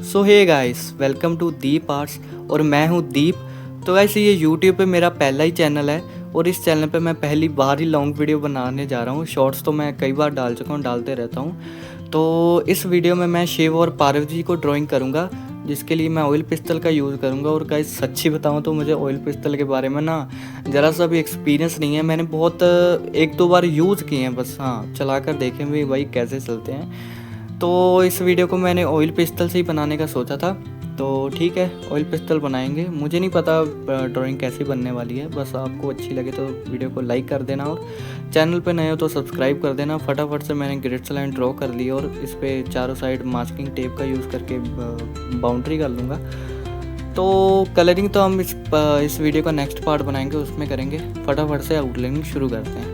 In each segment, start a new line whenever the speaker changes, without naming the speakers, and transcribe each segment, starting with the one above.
So hey guys, welcome to Deep arts और मैं हूँ दीप। तो गाइस ये यूट्यूब पे मेरा पहला ही चैनल है और इस चैनल पे मैं पहली बार ही लॉन्ग वीडियो बनाने जा रहा हूँ। शॉर्ट्स तो मैं कई बार डाल चुका हूँ, डालते रहता हूँ। तो इस वीडियो में मैं शिव और पार्वती जी को ड्राइंग करूँगा, जिसके लिए मैं ऑयल पिस्टल का यूज़ करूँगा। और गाइस सच्ची बताऊँ तो मुझे ऑयल पिस्टल के बारे में ना ज़रा सा भी एक्सपीरियंस नहीं है। मैंने बहुत एक दो बार यूज़ किए हैं बस, हाँ चला कर देखें भी भाई कैसे चलते हैं। तो इस वीडियो को मैंने ऑयल पिस्टल से ही बनाने का सोचा था, तो ठीक है ऑयल पिस्टल बनाएंगे। मुझे नहीं पता ड्राइंग कैसी बनने वाली है, बस आपको अच्छी लगे तो वीडियो को लाइक कर देना और चैनल पे नए हो तो सब्सक्राइब कर देना। फटाफट से मैंने ग्रिड्स लाइन ड्रॉ कर ली और इस पर चारों साइड मास्किंग टेप का यूज़ करके बाउंड्री कर लूँगा। तो कलरिंग तो हम इस वीडियो का नेक्स्ट पार्ट बनाएंगे, उसमें करेंगे। फटाफट से आउटलाइनिंग शुरू करते हैं।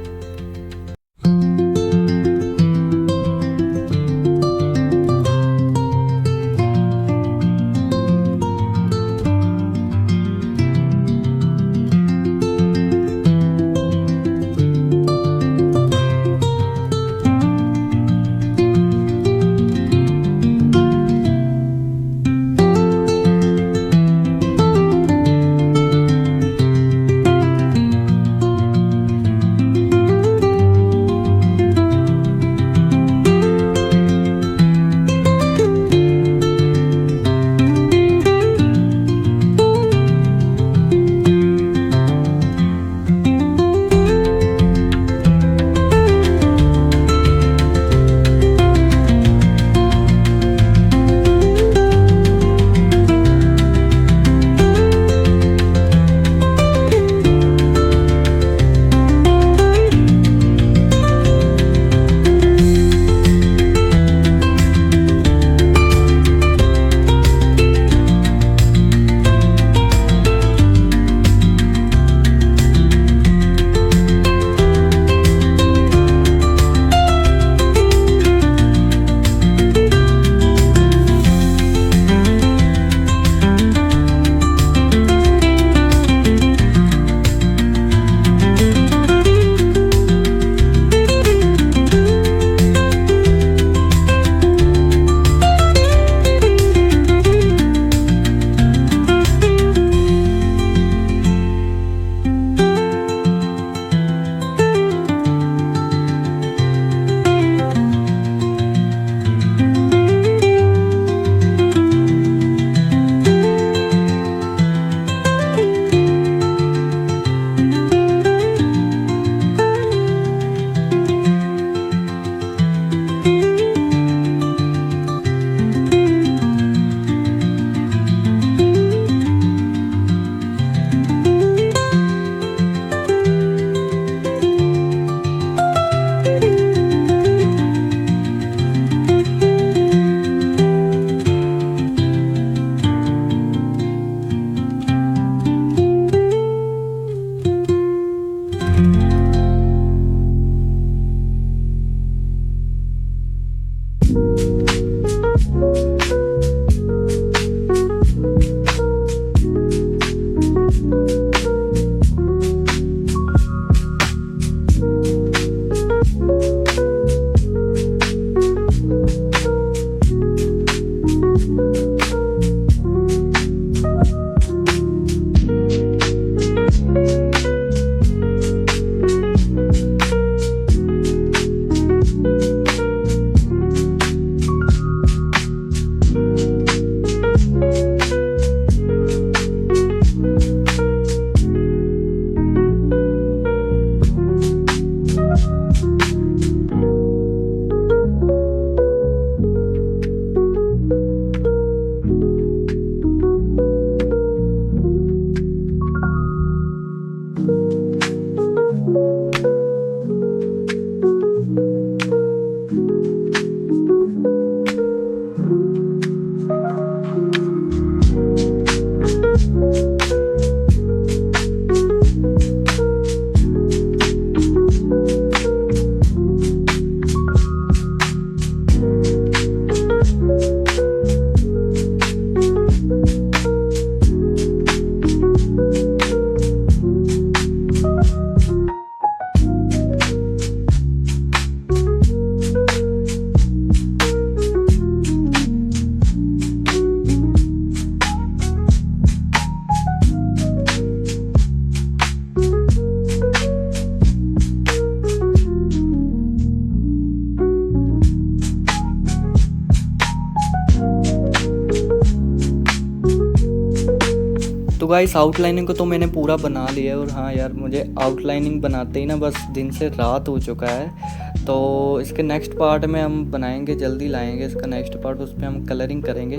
गाइस आउटलाइनिंग को तो मैंने पूरा बना लिया है, और हाँ यार मुझे आउटलाइनिंग बनाते ही ना बस दिन से रात हो चुका है। तो इसके नेक्स्ट पार्ट में हम बनाएंगे, जल्दी लाएंगे इसका नेक्स्ट पार्ट, उस पर हम कलरिंग करेंगे।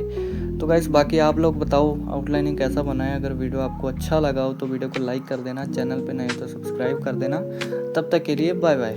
तो गाइस बाकी आप लोग बताओ आउटलाइनिंग कैसा बना है। अगर वीडियो आपको अच्छा लगा हो तो वीडियो को लाइक कर देना, चैनल पे नए हो तो सब्सक्राइब कर देना। तब तक के लिए बाय बाय।